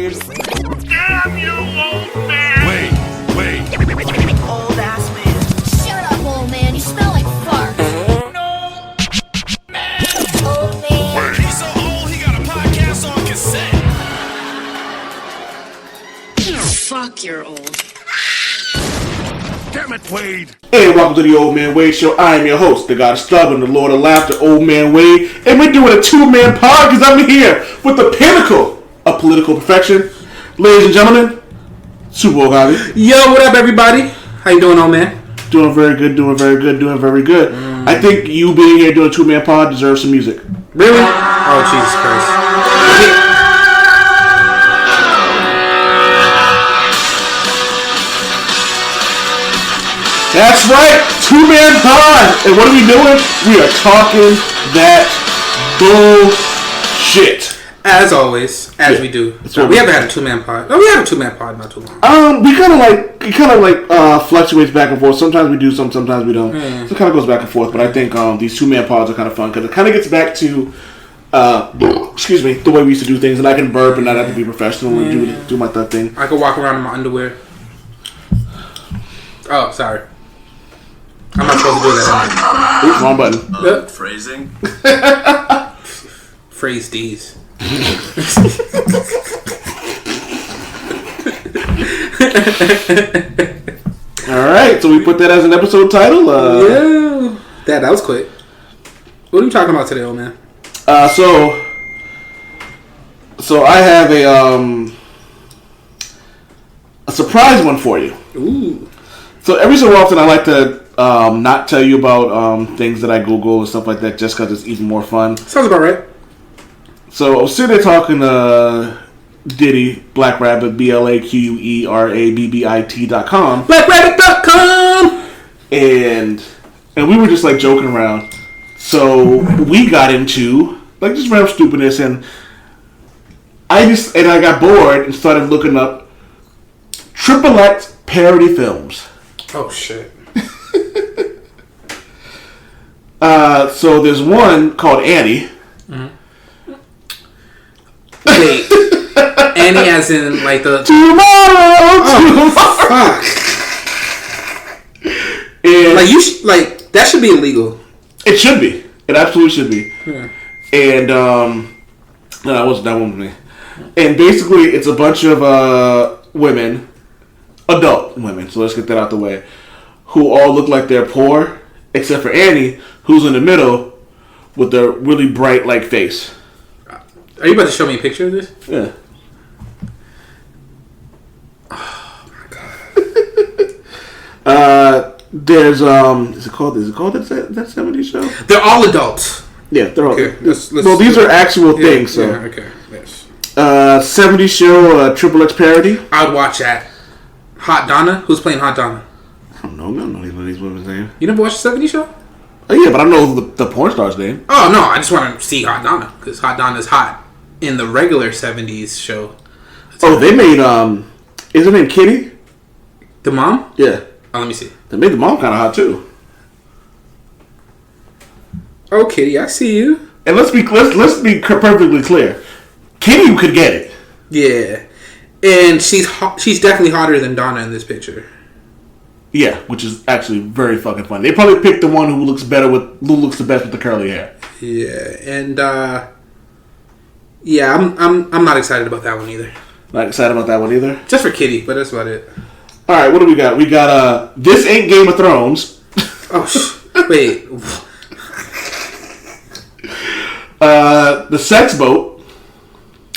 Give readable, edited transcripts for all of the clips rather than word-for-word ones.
weird. Damn you, old man! Wait. Old ass man. Shut up, old man. You smell like fart. No! Man! Old man. He's so old, he got a podcast on cassette. Fuck, you're old. Damn it, Wade. Hey, welcome to the Old Man Wade Show. I am your host, the God of Stubborn, the Lord of Laughter, Old Man Wade. And we're doing a two-man pod because I'm here with the pinnacle of political perfection. Ladies and gentlemen, Supa Woke. Yo, what up, everybody? How you doing, old man? Doing very good. I think you being here doing a two-man pod deserves some music. Really? Oh, Jesus Christ. That's right, two-man pod. And what are we doing? We are talking that bullshit. As always, we do. We haven't had a two-man pod. No, we had a two-man pod not too long. We kind of like fluctuates back and forth. Sometimes we do sometimes we don't. So it kind of goes back and forth. But I think these two-man pods are kind of fun because it kind of gets back to the way we used to do things, and I can burp and not have to be professional and do my thing. I could walk around in my underwear. Oh, sorry. I'm not supposed to do that. Oops, wrong button. Yep. Phrasing. Phrase D's. Alright, so we put that as an episode title. Yeah. That was quick. What are we talking about today, old man? So I have a surprise one for you. Ooh. So every so often I like to not tell you about things that I Google and stuff like that just because it's even more fun. Sounds about right. So I was sitting there talking to Diddy, Black Rabbit, BlackRabbit.com. BlackRabbit.com! And we were just like joking around. So we got into like just random stupidness, and I got bored and started looking up XXX parody films. Oh shit. So there's one called Annie. Mm-hmm. Wait, Annie as in like the Tomorrow. fuck. And Like like that should be illegal. it should be. It absolutely should be. Yeah. And no, that wasn't me. And basically, it's a bunch of women, adult women. So let's get that out the way. Who all look like they're poor, except for Annie, who's in the middle with a really bright like face. Are you about to show me a picture of this? Yeah. Oh my god. There's is it called that 70s show? They're all adults. Yeah, they're all. Okay, let's well, these are actual things. So. Yeah, okay. Yes. 70s show, XXX Parody. I would watch that. Hot Donna? Who's playing Hot Donna? I don't know these women's names. You never watched the 70s show? Oh yeah, but I know the porn star's name. Oh no, I just want to see Hot Donna because Hot Donna's hot in the regular 70s show. They made is her name Kitty? The mom? Yeah. Oh, let me see. They made the mom kind of hot too. Oh, Kitty, I see you. And let's be perfectly clear. Kitty could get it. Yeah, and she's definitely hotter than Donna in this picture. Yeah, which is actually very fucking funny. They probably picked the one who looks the best with the curly hair. Yeah, and yeah, I'm not excited about that one either. Not excited about that one either. Just for Kitty, but that's about it. All right, what do we got? We got This Ain't Game of Thrones. Oh wait. The Sex Boat.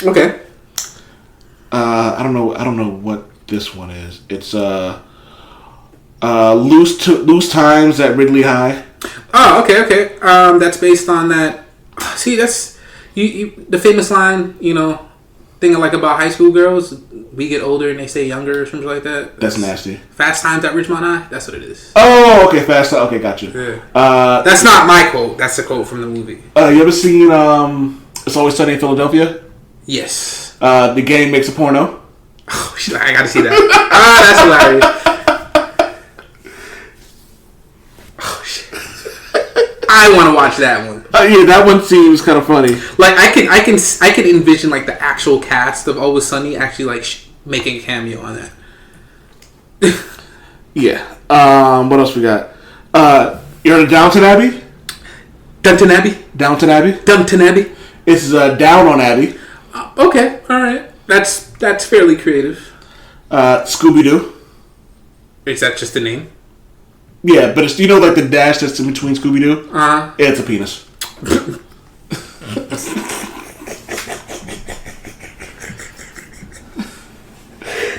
Okay. I don't know what this one is. It's Loose Times at Ridley High. Oh, okay. That's based on that. See, that's you the famous line, thing I like about high school girls. We get older and they stay younger or something like that. That's nasty. Fast Times at Ridgemont High. That's what it is. Oh, okay. Fast Times. Okay, gotcha. Yeah. That's not my quote. That's a quote from the movie. You ever seen It's Always Sunny in Philadelphia? Yes. The gang makes a porno. Oh, I gotta see that. That's hilarious. Oh shit! I want to watch that one. Yeah, that one seems kind of funny. Like I can envision like the actual cast of Always Sunny actually like making a cameo on that. Yeah. What else we got? You heard of Downton Abbey? Downton Abbey. Downton Abbey. Downton Abbey. It's Down on Abbey. Okay, all right. That's fairly creative. Scooby Doo. Is that just a name? Yeah, but it's like the dash that's in between Scooby Doo. It's a penis.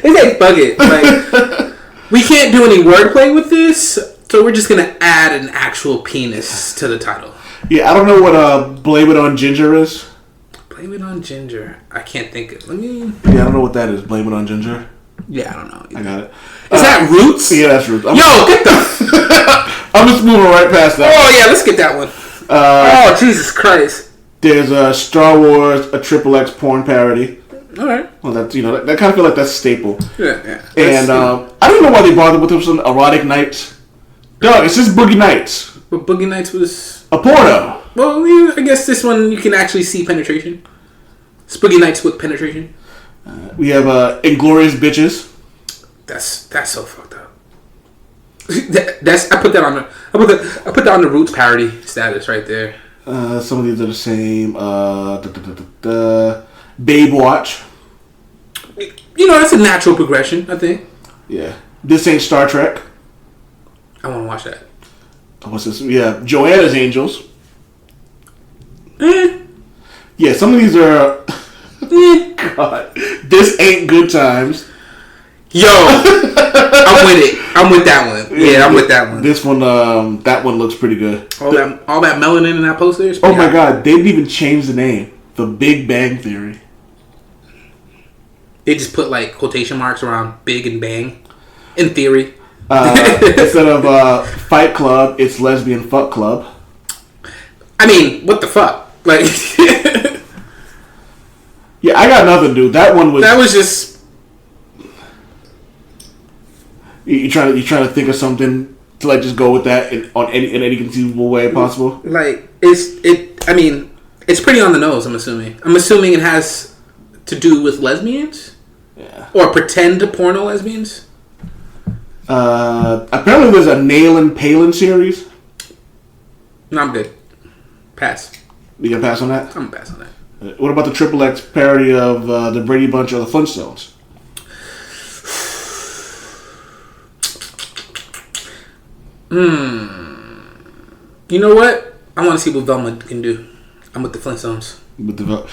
It's like fuck it. Like we can't do any wordplay with this, so we're just gonna add an actual penis to the title. Yeah, I don't know what Blame It on Ginger is. Blame It on Ginger. I can't think of. Let me. Yeah, I don't know what that is. Blame It on Ginger. Yeah, I don't know either. I got it. Is that Roots? Yeah, that's Roots. Yo, get the. I'm just moving right past that. Oh yeah, let's get that one. Oh Jesus Christ. There's a Star Wars, a XXX porn parody. All right. Well, that's that kind of feel like that's a staple. Yeah. And I don't know why they bothered with some erotic nights. No, it's just Boogie Nights. But Boogie Nights was a porno. Well, yeah, I guess this one you can actually see penetration. It's Boogie Nights with penetration. We have Inglorious Bitches. That's so fucked up. I put that on the Roots parody status right there. Some of these are the same. Babe Watch. That's a natural progression, I think. Yeah. This Ain't Star Trek. I want to watch that. What's this? Yeah, Joanna's Angels. Eh. Yeah, some of these are. God, This Ain't Good Times. Yo, I'm with it. I'm with that one. Yeah, I'm with that one. This one, that one looks pretty good. All that melanin in that poster. Oh my God, they didn't even change the name. The Big Bang Theory. They just put like quotation marks around big and bang. In theory. Instead of Fight Club, it's Lesbian Fuck Club. I mean, what the fuck? Like, yeah, I got nothing, dude. That was just. You trying to think of something to like just go with that in any conceivable way possible. Like I mean, it's pretty on the nose. I'm assuming it has to do with lesbians. Yeah. Or pretend porno lesbians. Apparently, there's a Nail and Palin series. No, I'm good. Pass. You gonna pass on that? I'm gonna pass on that. What about the XXX parody of the Brady Bunch or the Flintstones? You know what? I want to see what Velma can do. I'm with the Flintstones. Velma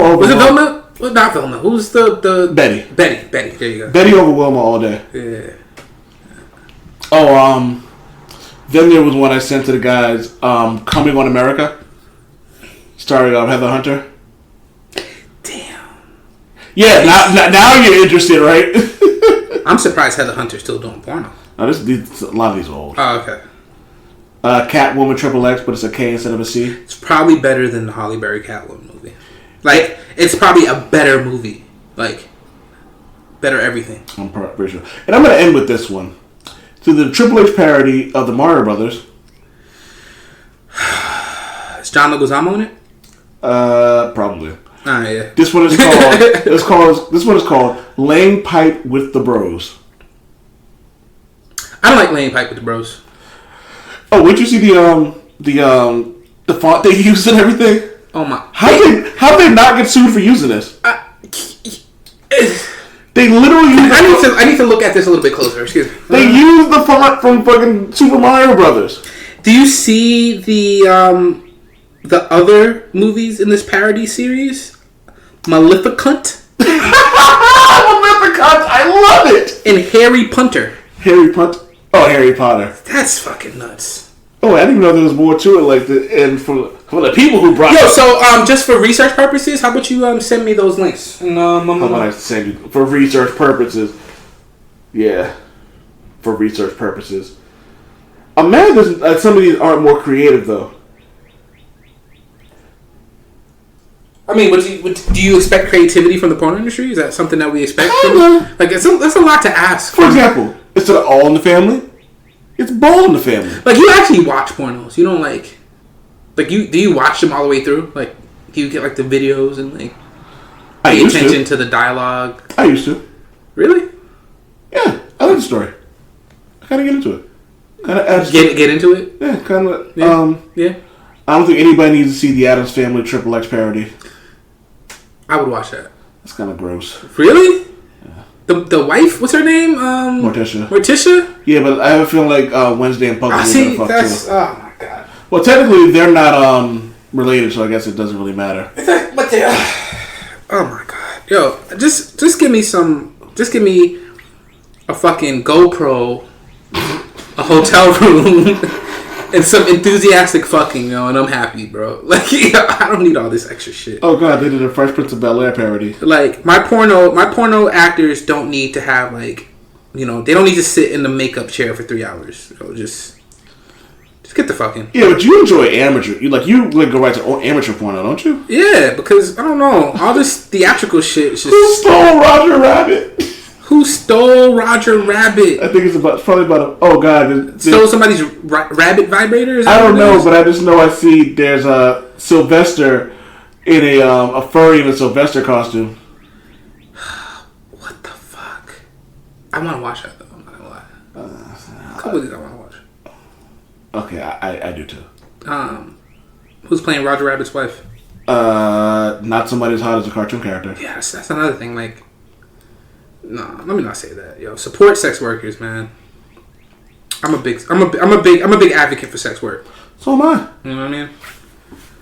over. Was it Velma? Well, not Velma. Who's the Betty? Betty. There you go. Betty over Wilma all day. Yeah. Oh, then there was one I sent to the guys. Coming on America, starring Heather Hunter. Damn. Yeah, now you're interested, right? I'm surprised Heather Hunter's still doing porno. No, a lot of these are old. Oh, okay. Catwoman XXX, but it's a K instead of a C. It's probably better than the Halle Berry Catwoman movie. Like, it's probably a better movie. Like, better everything. I'm pretty sure. And I'm going to end with this one. So the XXX parody of the Mario Brothers. Is John Leguizamo in it? Probably. Ah, yeah. This one is called. This one is called "Laying Pipe with the Bros." I don't like laying pipe with the bros. Oh, would you see the font they used and everything? Oh my! How they not get sued for using this? They literally use. I need to look at this a little bit closer. Excuse me. They use the font from fucking Super Mario Brothers. Do you see the other movies in this parody series? Maleficent. Maleficent, I love it. And Harry Punter. Harry Punter. Oh, Harry Potter. That's fucking nuts. Oh, I didn't even know there was more to it. Like and for the people who brought. Yo, so just for research purposes, how about you send me those links? And, how about I send you for research purposes? Yeah, for research purposes. I'm mad that some of these aren't more creative though. I mean, do you expect creativity from the porn industry? Is that something that we expect? Kinda. Like, that's a lot to ask. For example, instead of All in the Family, It's Ball in the Family. Like, you actually watch pornos. You don't, like you do you watch them all the way through? Like, do you get, like, the videos and, like, pay attention to the dialogue? I used to. Really? Yeah, I like the story. I kind of get into it. Get into it? Yeah, kind of. Yeah. I don't think anybody needs to see the Addams Family XXX parody. I would watch that. That's kind of gross. Really? Yeah. The wife, what's her name? Morticia? Yeah, but I have a feeling like Wednesday and Pumpkin are gonna fuck too. Oh my god. Well, technically they're not related, so I guess it doesn't really matter. But they are. Oh my god. Yo, just give me a fucking GoPro, a hotel room, and some enthusiastic fucking, and I'm happy, bro. Like, I don't need all this extra shit. Oh god, they did a Fresh Prince of Bel-Air parody. Like, my porno actors don't need to have, like, they don't need to sit in the makeup chair for 3 hours. Just get the fucking. Yeah, but you enjoy amateur. You go right to amateur porno, don't you? Yeah, because I don't know, all this theatrical shit is just. Who stole Roger Rabbit? Who stole Roger Rabbit? I think it's probably about oh god, stole somebody's rabbit vibrators. I don't know, but I just know I see there's a Sylvester in a furry in a Sylvester costume. What the fuck? I want to watch that though. I'm not gonna lie. A couple of these I want to watch. Okay, I do too. Who's playing Roger Rabbit's wife? Not somebody as hot as a cartoon character. Yeah, that's another thing. Like. No, let me not say that. Yo, support sex workers, man. I'm a big advocate for sex work. So am I. You know what I mean?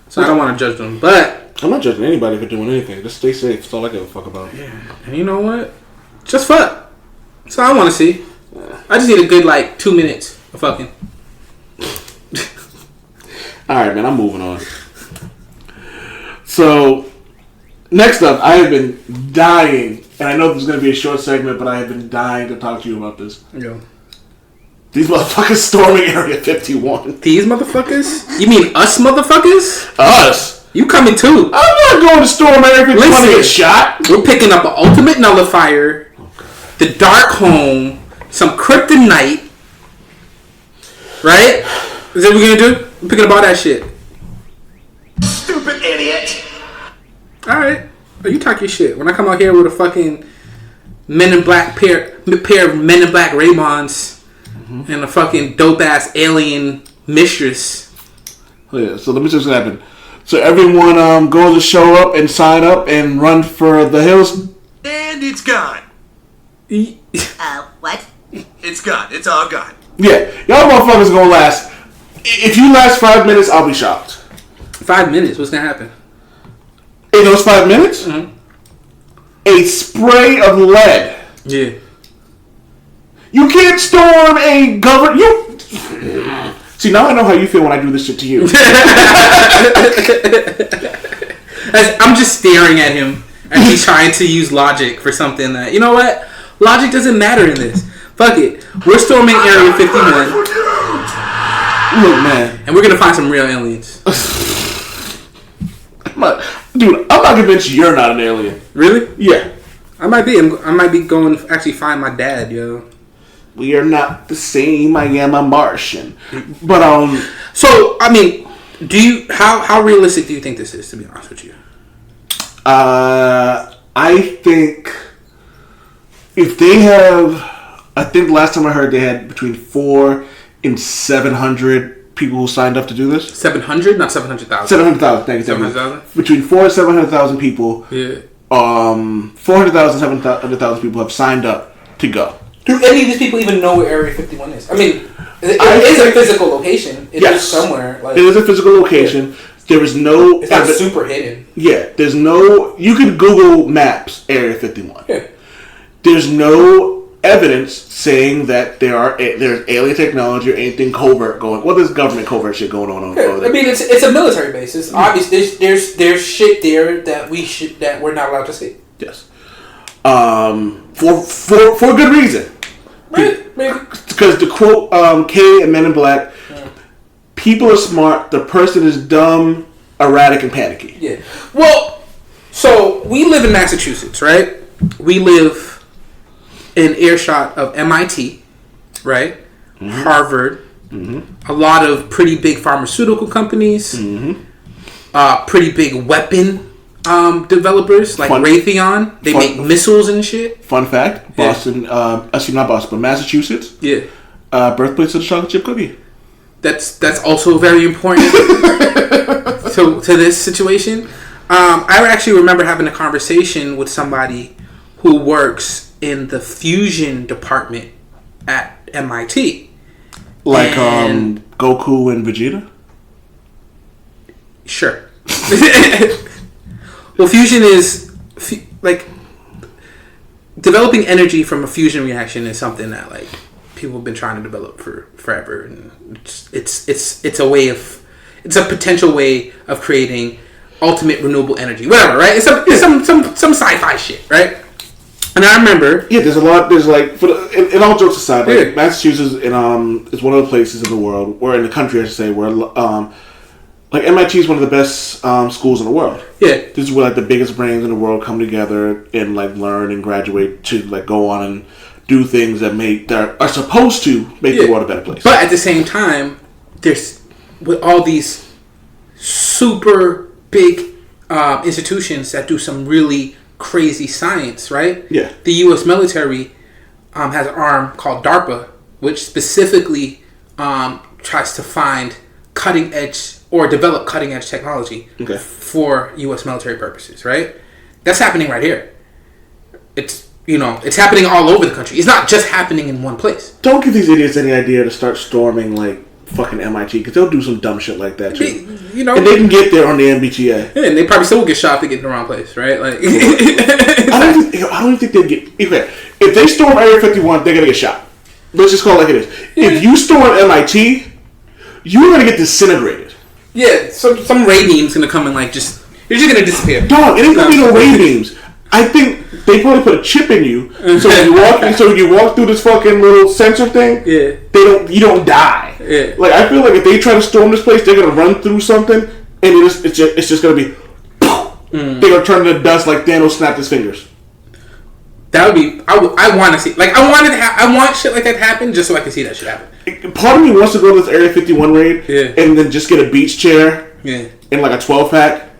So I don't want to judge them, but I'm not judging anybody for doing anything. Just stay safe. That's all I give a fuck about. Yeah, and you know what? Just fuck. That's all I want to see. I just need a good 2 minutes of fucking. All right, man. I'm moving on. So next up, I have been dying. And I know this is going to be a short segment, but I have been dying to talk to you about this. Yo. These motherfuckers storming Area 51. These motherfuckers? You mean us motherfuckers? Us? You coming too. I'm not going to storm Area 51 to get shot. We're picking up an ultimate nullifier, the dark home, some kryptonite. Right? Is that what we're going to do? We're picking up all that shit. Stupid idiot. Alright. You talk your shit. When I come out here with a fucking Men in Black pair of Men in Black Ray-Bans and a fucking dope ass alien mistress. Oh, yeah, so let me just happen. So everyone goes to show up and sign up and run for the hills. And it's gone. What? It's gone. It's all gone. Yeah, y'all motherfuckers gonna last. If you last 5 minutes, I'll be shocked. 5 minutes? What's gonna happen? In those 5 minutes, a spray of lead. Yeah. You can't storm a government. You see now I know how you feel when I do this shit to you. I'm just staring at him as he's trying to use logic for something that, you know what? Logic doesn't matter in this. Fuck it. We're storming Area 51. Look, man, and we're gonna find some real aliens. Dude, I'm not convinced you're not an alien. Really? Yeah. I might be. I might be going to actually find my dad, yo. We are not the same. I am a Martian. But So I mean, how realistic do you think this is? To be honest with you. I think if they have, I think last time I heard they had between 400 and 700 people who signed up to do this. 700, not 700,000. 700,000. Thank you. 700,000. Between 400 and 700,000 people. Yeah. 400,000, 700,000 people have signed up to go. Do any of these people even know where Area 51 is? I mean, it is a physical location. It is somewhere. Like, it is a physical location. Yeah. There is no. It's not super hidden. Yeah. There's no. You could Google Maps Area 51. Yeah. There's no evidence saying that there's alien technology or anything covert going. Well, there's government covert shit going on over there. I mean, it's a military base. It's obvious. There's shit there that we're not allowed to see. Yes. For good reason. Right. Because to quote K and Men in Black, people are smart. The person is dumb, erratic, and panicky. Yeah. Well, so we live in Massachusetts, right? We live in earshot of MIT, right? Harvard, a lot of pretty big pharmaceutical companies, pretty big weapon developers like Raytheon. They make missiles and shit. Fun fact: Boston, actually not Boston, but Massachusetts. Yeah, birthplace of the chocolate chip cookie. That's also very important to this situation. I actually remember having a conversation with somebody who works in the fusion department at MIT. Like Goku and Vegeta? Sure. Well, fusion is like developing energy from a fusion reaction is something that like people have been trying to develop for forever, and it's a way of it's a potential way of creating ultimate renewable energy, whatever, right? It's some sci-fi shit, right? And I remember, there's a lot. There's like, in all jokes aside, like Massachusetts is one of the places in the world, or in the country, I should say, where like MIT is one of the best schools in the world. Yeah, this is where like the biggest brains in the world come together and like learn and graduate to like go on and do things that are supposed to make the world a better place. But at the same time, there's with all these super big institutions that do some really crazy science, right? Yeah. The U.S. military has an arm called DARPA, which specifically tries to find cutting edge or develop cutting edge technology for U.S. military purposes, right? That's happening right here. It's happening all over the country. It's not just happening in one place. Don't give these idiots any idea to start storming like fucking MIT, because they'll do some dumb shit like that too. And they can get there on the MBTA. Yeah, and they probably still will get shot if they get in the wrong place, right? Like, I don't think they'd get. If they storm Area 51, they're gonna get shot. Let's just call it like it is. Yeah. If you storm MIT, you're gonna get disintegrated. Yeah, some ray beam's gonna come and like you're just gonna disappear. Dog, it ain't gonna be no ray beams. I think they probably put a chip in you, so when you walk through this fucking little sensor thing, you don't die. Yeah. Like, I feel like if they try to storm this place, they're gonna run through something, and it's just gonna be. They're gonna turn to dust like Thanos snapped his fingers. That would be. I want to see. Like, I want shit like that to happen just so I can see that shit happen. Part of me wants to go to this Area 51 raid, and then just get a beach chair, and like a 12-pack.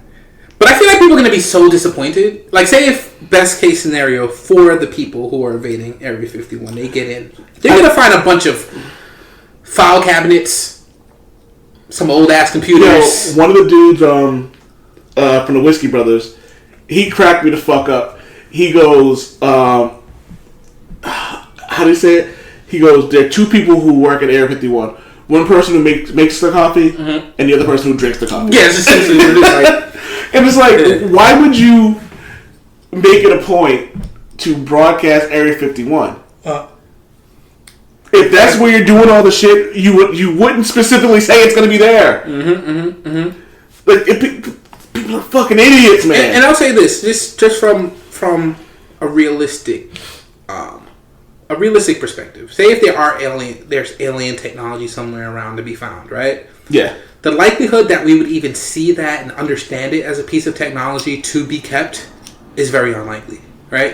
But I feel like people are going to be so disappointed. Like, say if best case scenario for the people who are invading Area 51, they get in. They're going to find a bunch of file cabinets, some old-ass computers. One of the dudes from the Whiskey Brothers, he cracked me the fuck up. He goes, how do you say it? He goes, there are two people who work at Area 51. One person who makes the coffee, and the other person who drinks the coffee. Yeah, it's essentially what it is, right? And it's like, why would you make it a point to broadcast Area 51? If that's where you're doing all the shit, you wouldn't specifically say it's going to be there. Like, people are fucking idiots, man. And I'll say this, just from a realistic perspective. Say if there's alien technology somewhere around to be found, right? Yeah. The likelihood that we would even see that and understand it as a piece of technology to be kept is very unlikely, right?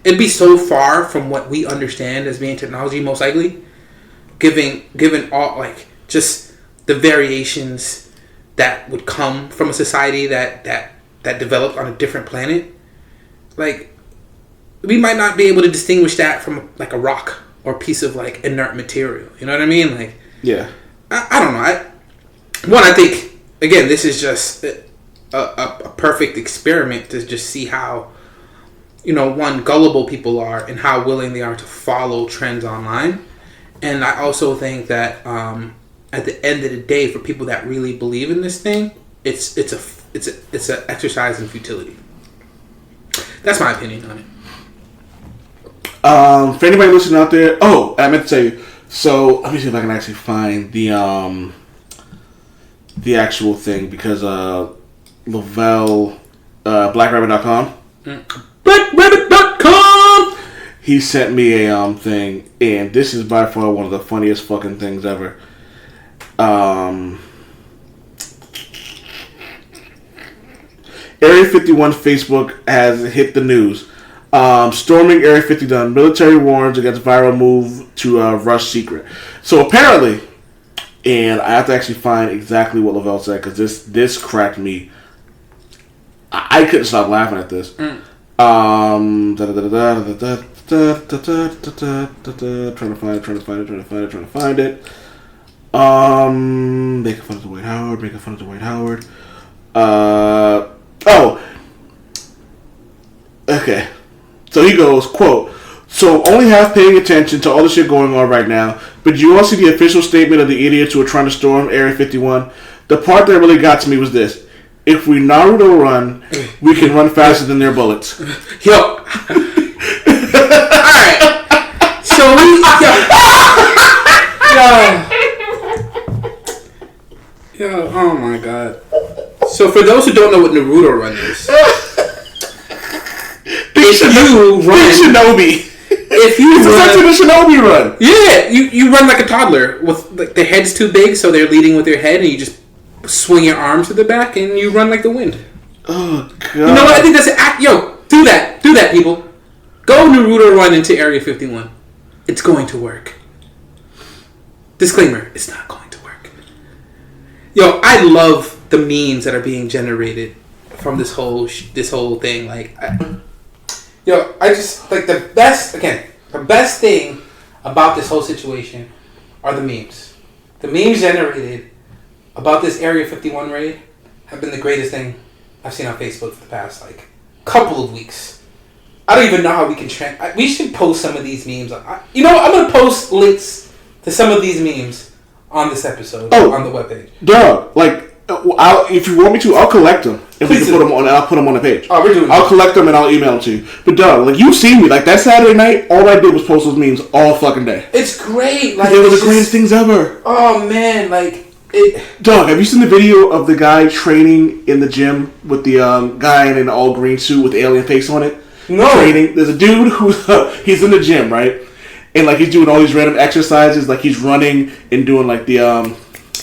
It'd be so far from what we understand as being technology, most likely, given all like just the variations that would come from a society that developed on a different planet. Like, we might not be able to distinguish that from like a rock or a piece of like inert material. You know what I mean? Like, yeah, I don't know. I think, again, this is just a perfect experiment to just see how, gullible people are and how willing they are to follow trends online. And I also think that at the end of the day, for people that really believe in this thing, it's an exercise in futility. That's my opinion on it. For anybody listening out there, I meant to say, so let me see if I can actually find the actual thing, because Lavelle, blackrabbit.com. Blackrabbit.com! He sent me a thing, and this is by far one of the funniest fucking things ever. Area 51 Facebook has hit the news. Storming Area 51. Military warns against viral move to rush secret. So apparently, and I have to actually find exactly what Lavelle said because this cracked me. I couldn't stop laughing at this. Trying to find it. Making fun of Dwight Howard. Okay. So he goes, quote, "So only half paying attention to all the shit going on right now, but you all see the official statement of the idiots who are trying to storm Area 51? The part that really got to me was this. If we Naruto run, we can run faster than their bullets." Yo. Alright. So Yo, oh my god. So for those who don't know what Naruto Run is, if you run, the Shinobi run. Yeah, you run like a toddler with like their head's too big, so they're leading with their head, and you just swing your arms to the back, and you run like the wind. Oh god! You know what? I think that's yo. Do that, people. Go Naruto Run into Area 51. It's going to work. Disclaimer: it's not going to work. Yo, I love the memes that are being generated from this whole thing. Like, I just like the best thing about this whole situation are the memes. The memes generated about this Area 51 raid have been the greatest thing I've seen on Facebook for the past like couple of weeks. I don't even know how we can we should post some of these memes. I'm gonna post links to some of these memes on this episode on the webpage. Dog, like, if you want me to, I'll collect them and we can put them on. I'll put them on the page. Oh, we're doing. I'll collect them and I'll email them to you. But dog, like, you've seen me. Like that Saturday night, all I did was post those memes all fucking day. It's great. Like, they were the greatest things ever. Oh man, like. Dog, have you seen the video of the guy training in the gym with the guy in an all green suit with the alien face on it? No. Training. There's a dude who he's in the gym, right? And like he's doing all these random exercises, like he's running and doing like the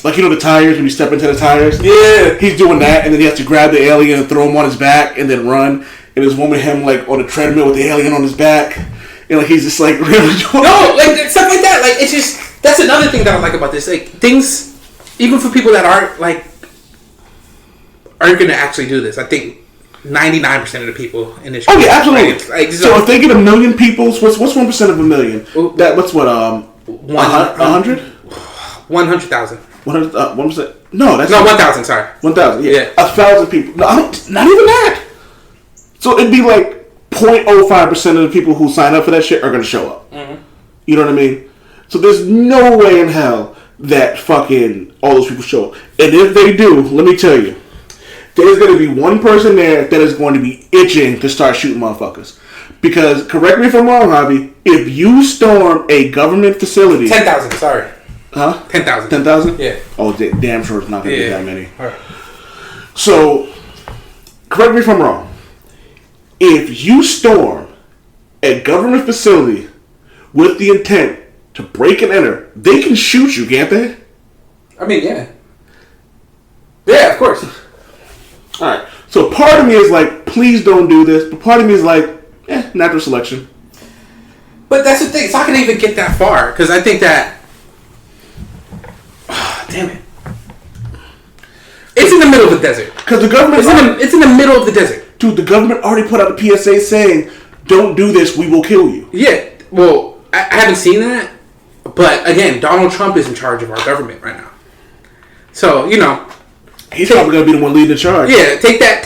like the tires when you step into the tires. Yeah. He's doing that, and then he has to grab the alien and throw him on his back, and then run. And there's one with him like on a treadmill with the alien on his back, and like he's just like really doing like stuff like that. Like it's just that's another thing that I like about this. Like things. Even for people that aren't going to actually do this, I think 99% of the people in this. Oh yeah, absolutely. Like, so if they get 1 million people, what's 1% of 1 million? What's 100? 100,000. 1%? No, that's 1,000. Sorry, 1,000. Yeah, 1,000 people. No, not even that. So it'd be like 0.05% of the people who sign up for that shit are going to show up. Mm-hmm. You know what I mean? So there's no way in hell that fucking all those people show up. And if they do, let me tell you, there's going to be one person there that is going to be itching to start shooting motherfuckers. Because, correct me if I'm wrong, Javi, if you storm a government facility... 10,000, sorry. Huh? 10,000. 10,000? Yeah. Oh, damn sure it's not going to be that many. All right. So, correct me if I'm wrong. If you storm a government facility with the intent to break and enter, they can shoot you, can't they? I mean, yeah. Yeah, of course. Alright. So part of me is like, please don't do this. But part of me is like, natural selection. But that's the thing. It's not going to even get that far. Because I think that... Oh, damn it. It's in the middle of the desert. Because the government... It's in the middle of the desert. Dude, the government already put out a PSA saying, don't do this, we will kill you. Yeah. Well, I haven't seen that. But again, Donald Trump is in charge of our government right now. So, he's probably going to be the one leading the charge. Yeah, take that.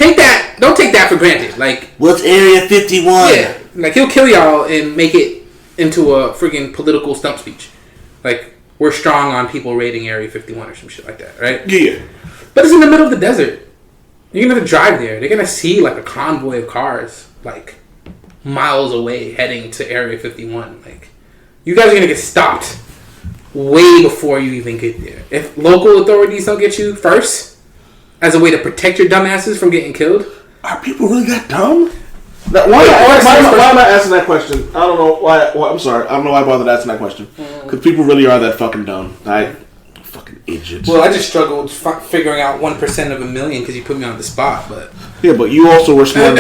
Don't take that for granted. Like, what's Area 51? Yeah, like he'll kill y'all and make it into a freaking political stump speech. Like, we're strong on people raiding Area 51 or some shit like that, right? Yeah. But it's in the middle of the desert. You're going to drive there. They're going to see like a convoy of cars like miles away heading to Area 51. Like, you guys are going to get stopped way before you even get there. If local authorities don't get you first, as a way to protect your dumbasses from getting killed. Are people really that dumb? Why am I asking that question? I don't know why. I'm sorry. I don't know why I bothered asking that question. Because people really are that fucking dumb. Fucking idiots. Well, I just struggled figuring out 1% of a million because you put me on the spot, but yeah, but you also were smart.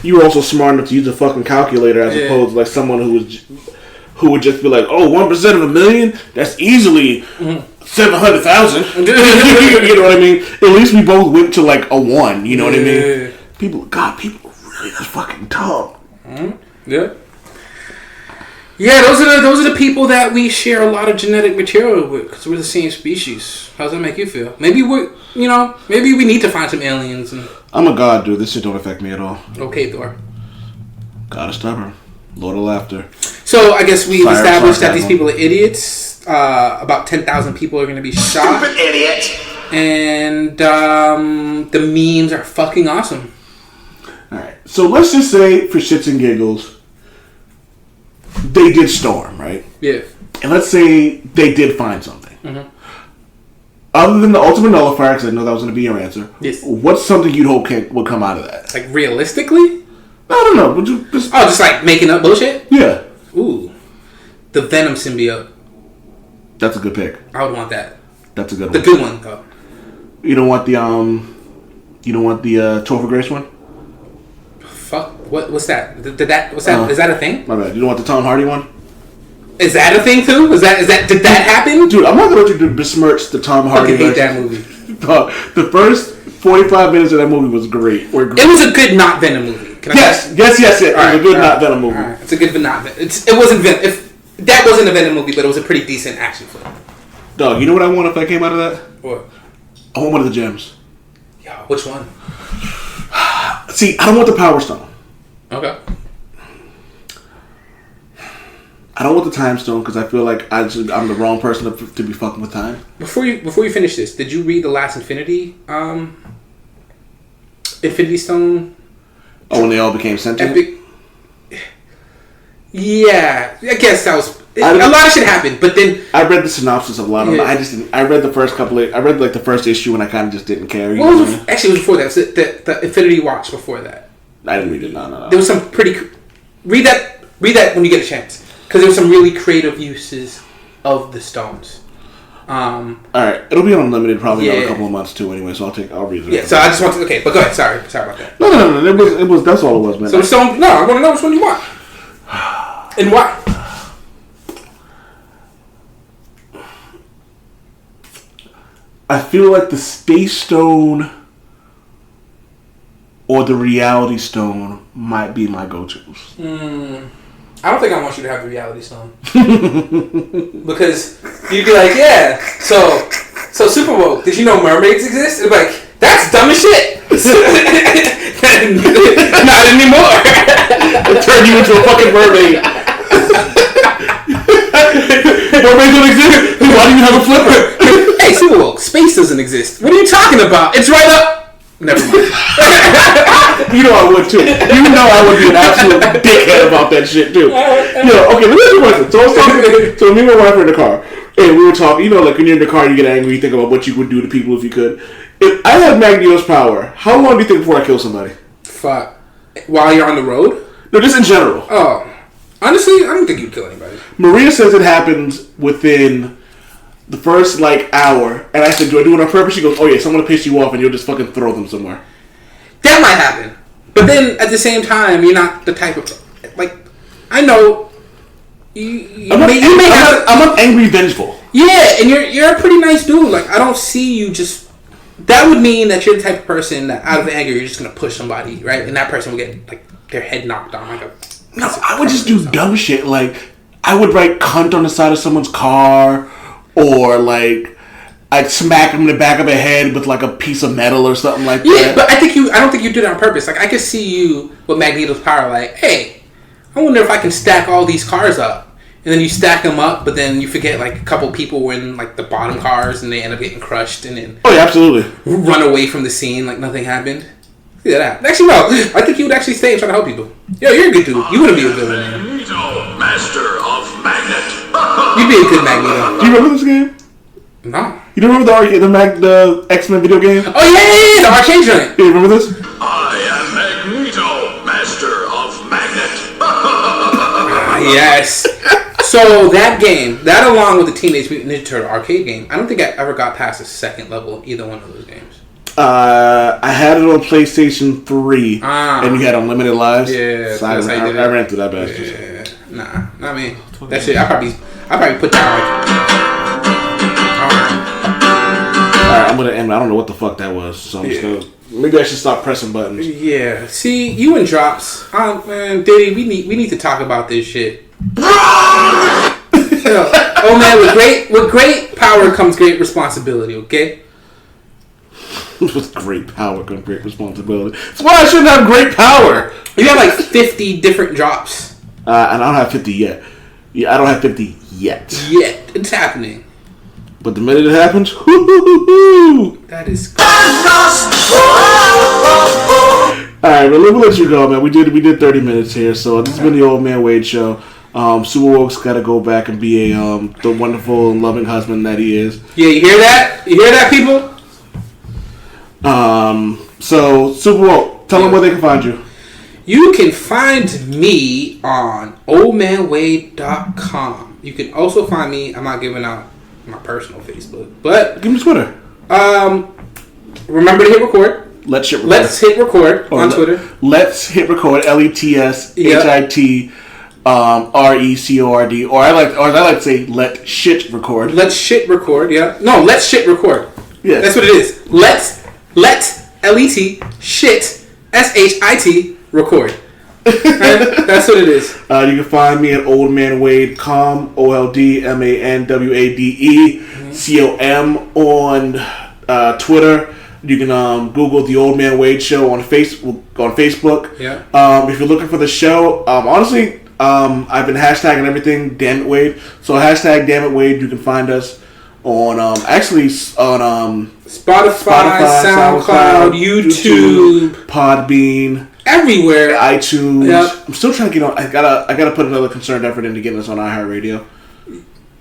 You were also smart enough to use a fucking calculator as opposed to like someone who would just be like, oh, 1% of a million? That's easily 700,000. You know what I mean? At least we both went to like a 1. You know what I mean? People are really just fucking dumb. Yeah. Yeah, those are the people that we share a lot of genetic material with because we're the same species. How does that make you feel? Maybe maybe we need to find some aliens. I'm a god, dude. This shit don't affect me at all. Okay, Thor. God is stubborn. Lord of laughter. So I guess we've Fire established that sarcasm. these people are idiots. About 10,000 people are going to be shot. Stupid idiot. And the memes are fucking awesome. Alright. So let's just say, for shits and giggles, they did storm, right? Yeah. And let's say they did find something. Other than the ultimate nullifier, because I know that was going to be your answer. Yes. What's something you'd hope would come out of that? Like, realistically? I don't know. Would you just... Oh, just like making up bullshit? Yeah. Ooh. The Venom symbiote. That's a good pick. I would want that. That's a good The one. good one, though. You don't want the Topher Grace one? Fuck. What's that? What's that? Is that a thing? My bad. You don't want the Tom Hardy one? Is that a thing too? Did that happen? Dude, I'm not going to let you besmirch the Tom I Hardy fucking hate version. that movie. The first 45 minutes of that movie was great. It was a good not Venom movie. Can I Yes. It was a good not Venom movie. Right. It's a good not Venom. It wasn't Venom. If that wasn't a Venom movie, but it was a pretty decent action film. Dog, you know what I want if I came out of that? What? I want one of the gems. Yo, which one? See, I don't want the Power Stone. Okay. I don't want the Time Stone because I feel like I'm the wrong person to be fucking with time. Before you finish this, did you read the last Infinity Stone? Oh, when they all became sentient? Epic. Yeah, I guess that was a lot of shit happened, but then I read the synopsis of a lot of them. Yeah. I just didn't. I read the first couple. I read like the first issue, and I kind of just didn't care. what was actually it was before that. It was the Infinity Watch before that. I didn't read it. No. There was some pretty. Read that when you get a chance, because there were some really creative uses of the stones. All right, it'll be on Unlimited probably in Yeah. a couple of months too. Anyway, so I'll read it. Yeah, so I just want to. Okay, but go ahead. Sorry about that. No. It was. That's all it was, man. So I want to know which one you want and why. I feel like the Space Stone or the Reality Stone might be my go-tos. I don't think I want you to have the Reality Stone because you'd be like, yeah. So Super Woke. Did you know mermaids exist? It'd be like, that's dumb as shit. Not anymore. It turned you into a fucking mermaid. Mermaids don't exist. Why do you have a flipper? Hey, Super Woke, space doesn't exist. What are you talking about? It's right up. Never mind. You know I would too. You know I would be an absolute dickhead about that shit too. Okay, let me ask you a question. So I was talking. So me and my wife were in the car, and we were talking. You know, like when you're in the car, you get angry. You think about what you would do to people if you could. If I had Magneto's power, how long do you think before I kill somebody? Fuck. While you're on the road? No, just in general. Oh. Honestly, I don't think you'd kill anybody. Maria says it happens within the first hour, and I said, "Do I do it on purpose?" She goes, "Oh yeah, someone will piss you off, and you'll just fucking throw them somewhere." That might happen. But then, at the same time, you're not the type of... I know... I'm not angry, vengeful. Yeah, and you're a pretty nice dude. I don't see you just... That would mean that you're the type of person that, out of anger, you're just going to push somebody, right? And that person will get, their head knocked on. No, I would just do dumb shit. I would write cunt on the side of someone's car, or, I'd smack him in the back of the head with a piece of metal or something like that. Yeah, but I don't think you did it on purpose. I could see you with Magneto's power. Hey, I wonder if I can stack all these cars up, and then you stack them up, but then you forget a couple people were in the bottom cars, and they end up getting crushed, and then oh yeah, absolutely run away from the scene like nothing happened. See that? Actually, no. I think you would actually stay and try to help people. Yo, you're a good dude. You wouldn't be a villain, man. Magneto, master of magnet. You'd be a good Magneto. Do you remember this game? No. You don't remember the X-Men video game? Oh yeah, the arcade joint. Yeah, you remember this? I am Magneto, master of magnet. Yes. So that game, that along with the Teenage Mutant Ninja Turtle arcade game, I don't think I ever got past the second level of either one of those games. I had it on PlayStation 3, and you had unlimited lives. Yeah, so I ran through that bastard. Yeah, nah. I mean, that shit. I probably put down like. Alright, I'm gonna end. I don't know what the fuck that was, so I'm just gonna. Maybe I should stop pressing buttons. Yeah. See, you and drops. Man, Diddy, we need to talk about this shit. Oh man, with great power comes great responsibility. Okay. With great power comes great responsibility. That's why I shouldn't have great power. You have like 50 different drops. And I don't have 50 yet. Yeah, I don't have 50 yet. Yet it's happening. But the minute it happens, whoo. That is. Alright, well, we'll let you go, man. We did 30 minutes here, so this has been the Old Man Wade Show. Supa Woke's got to go back and be the wonderful and loving husband that he is. Yeah, you hear that? You hear that, people? So Supa Woke, tell them where they can find you. You can find me on oldmanwade.com. You can also find me. I'm not giving out my personal Facebook, but give me Twitter. Remember to hit record. Let's hit record on Twitter. Let's hit record. LETSHIT. RECORD, or I like to say let shit record. Let's shit record, yeah. No, let's shit record. Yeah, that's what it is. Let LET shit SHIT record. That's what it is. You can find me at oldmanwade.com, OLDMANWADE.com on Twitter. You can Google the Old Man Wade Show on Facebook. Yeah. If you're looking for the show, honestly. I've been hashtagging everything, damn it Wade. So hashtag damn it Wade. You can find us on Spotify, SoundCloud, YouTube, Podbean, everywhere, iTunes. Yep. I'm still trying to get on. I gotta put another concerted effort into getting us on iHeartRadio.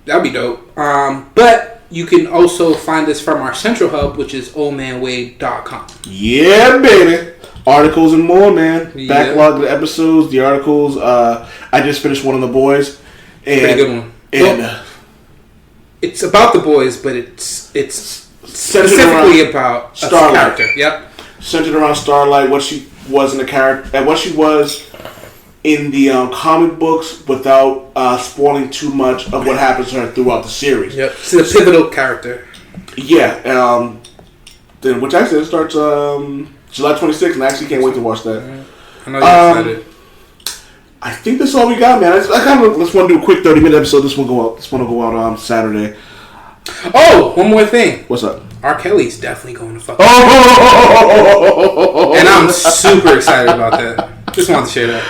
That'd be dope. But you can also find us from our central hub, which is oldmanwade.com. Yeah, baby. Articles and more, man. Yeah. Backlog of the episodes, the articles. I just finished one of the boys. And, pretty good one. And well, it's about the boys, but it's specifically about Starlight. A character. Yep. Centered around Starlight, what she was in the character, and what she was in the comic books, without spoiling too much of what happens to her throughout the series. Yep. She's a pivotal character. Yeah. Then which actually starts July 26th, and I actually can't wait to watch that. I know you're excited. I think that's all we got, man. I kind of just want to do a quick 30-minute episode. This one will go out Saturday. Oh, one more thing. What's up? R.Kelly's definitely going to fuck. Oh! And I'm super excited about that. Just wanted to share that.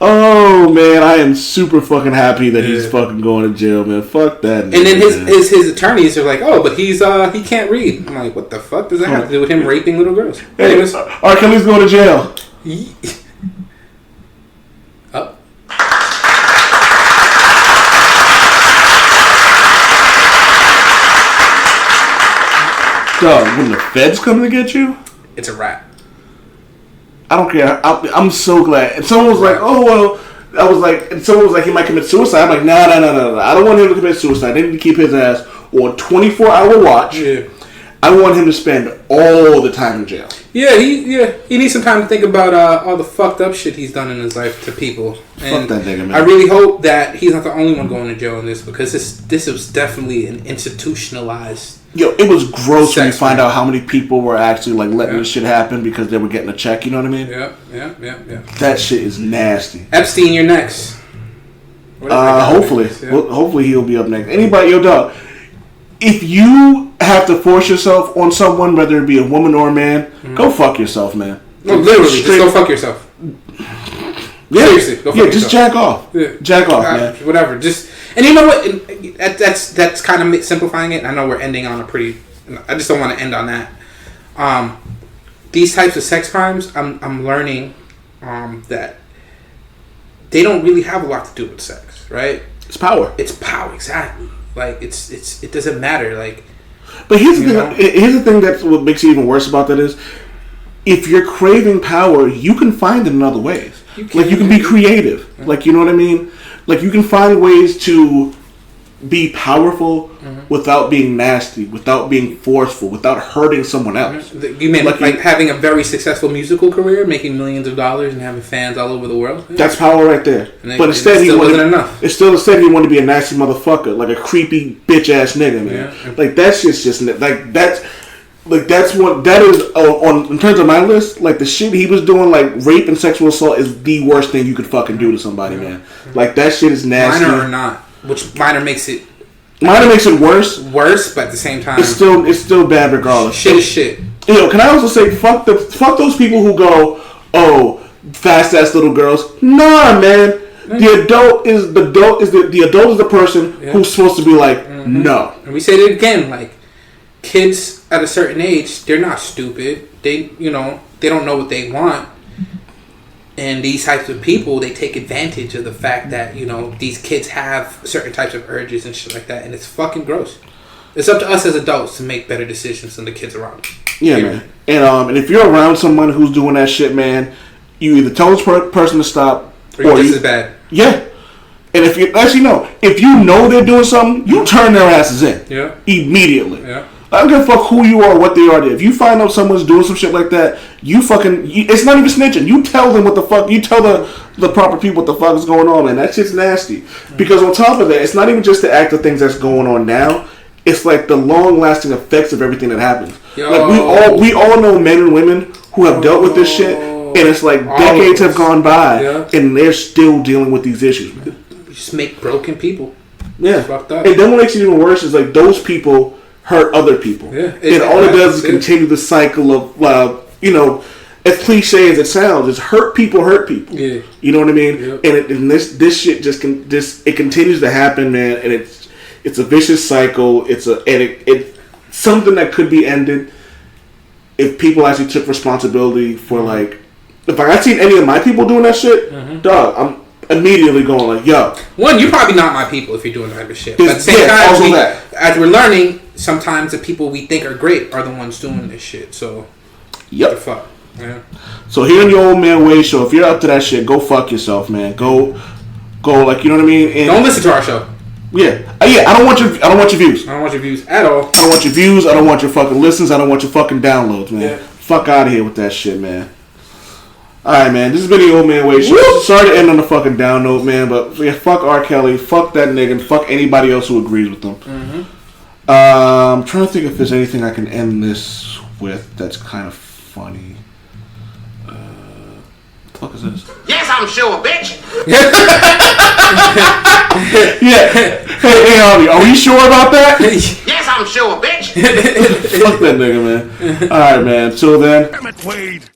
Oh man, I am super fucking happy that he's fucking going to jail, man. Fuck that. And then his attorneys are like, oh, but he can't read. I'm like, what the fuck does that have to do with him raping little girls? Hey, anyways, R. Kelly's going to jail. Up. Dog, when the feds come to get you, it's a wrap. I don't care. I'm so glad. And someone was like, "Oh well," and someone was like, "He might commit suicide." I'm like, "No. I don't want him to commit suicide. They need to keep his ass on 24-hour watch. Yeah. I want him to spend all the time in jail." Yeah, he needs some time to think about all the fucked up shit he's done in his life to people. And fuck that nigga, man. I really hope that he's not the only one going to jail in this, because this was definitely an institutionalized. Yo, it was gross when you find out how many people were actually like letting this shit happen because they were getting a check. You know what I mean? Yeah. That shit is nasty. Epstein, you're next. Hopefully, hopefully he'll be up next. Anybody, yo, dog. If you have to force yourself on someone, whether it be a woman or a man, go fuck yourself, man. No, literally, just go fuck yourself. Yeah, seriously, go fuck yourself. Just jack off. Yeah. Jack off, man. Whatever. And you know what? That's kind of simplifying it. I know we're ending on a pretty. I just don't want to end on that. These types of sex crimes, I'm learning that they don't really have a lot to do with sex, right? It's power. It's power, exactly. Like it doesn't matter. Like, but here's the thing. Here's the thing that's what makes it even worse about that is if you're craving power, you can find it in other ways. You can be creative. Like, you know what I mean? Like, you can find ways to be powerful without being nasty, without being forceful, without hurting someone else. You mean like having a very successful musical career, making millions of dollars, and having fans all over the world? That's power right there. But instead, he wanted to be a nasty motherfucker, like a creepy bitch ass nigga, man. Yeah. Like, that shit's just like that's. Like, that is on in terms of my list. Like, the shit he was doing, like rape and sexual assault, is the worst thing you could fucking do to somebody, man. Like, that shit is nasty. Minor or not, which minor makes it worse. Worse, but at the same time, it's still bad regardless. Shit is shit. You know, can I also say fuck those people who go, oh, fast ass little girls? Nah, man. The adult is the person who's supposed to be like, no. And we say it again, like, kids at a certain age, they're not stupid. They don't know what they want. And these types of people, they take advantage of the fact that, these kids have certain types of urges and shit like that. And it's fucking gross. It's up to us as adults to make better decisions than the kids around. Yeah, man. And if you're around someone who's doing that shit, man, you either tell this person to stop, or you're just as bad. Yeah. And if you know they're doing something, you turn their asses in. Yeah. Immediately. Yeah. I don't give a fuck who you are or what they are. If you find out someone's doing some shit like that, it's not even snitching. You tell them what the fuck, you tell the proper people what the fuck is going on, man. That shit's nasty. Because on top of that, it's not even just the act of things that's going on now. It's like the long lasting effects of everything that happens. Yo. Like, we all know men and women who have dealt with this shit, and it's like decades have gone by, and they're still dealing with these issues. You just make broken people. Yeah. Fucked up. And then what makes it even worse is, like, those people hurt other people. Yeah, and all it does is continue the cycle of, as cliche as it sounds, it's hurt people. Yeah. You know what I mean? Yep. And this shit it continues to happen, man. And it's a vicious cycle. It's something that could be ended if people actually took responsibility for, like, if I seen any of my people doing that shit, dog, I'm immediately going like, yo. One, you're probably not my people if you're doing that type of shit. But at the same time, as we're learning, sometimes the people we think are great are the ones doing this shit. So, yep. What the fuck? Yeah. So here in the Old Man Way show, if you're up to that shit, go fuck yourself, man. Go, like, you know what I mean? And don't listen to our show. Yeah. I don't want your views. I don't want your views at all. I don't want your views. I don't want your fucking listens. I don't want your fucking downloads, man. Yeah. Fuck out of here with that shit, man. Alright, man, this has been the Old Man Way show. Woo! Sorry to end on a fucking down note, man, but yeah, fuck R.Kelly, fuck that nigga, and fuck anybody else who agrees with them. Mm-hmm. I'm trying to think if there's anything I can end this with that's kind of funny. What the fuck is this? Yes, I'm sure, bitch! Yeah. Hey, Harvey, are we sure about that? Yes, I'm sure, bitch! Fuck that nigga, man. Alright, man, till then. Damn it, Wade.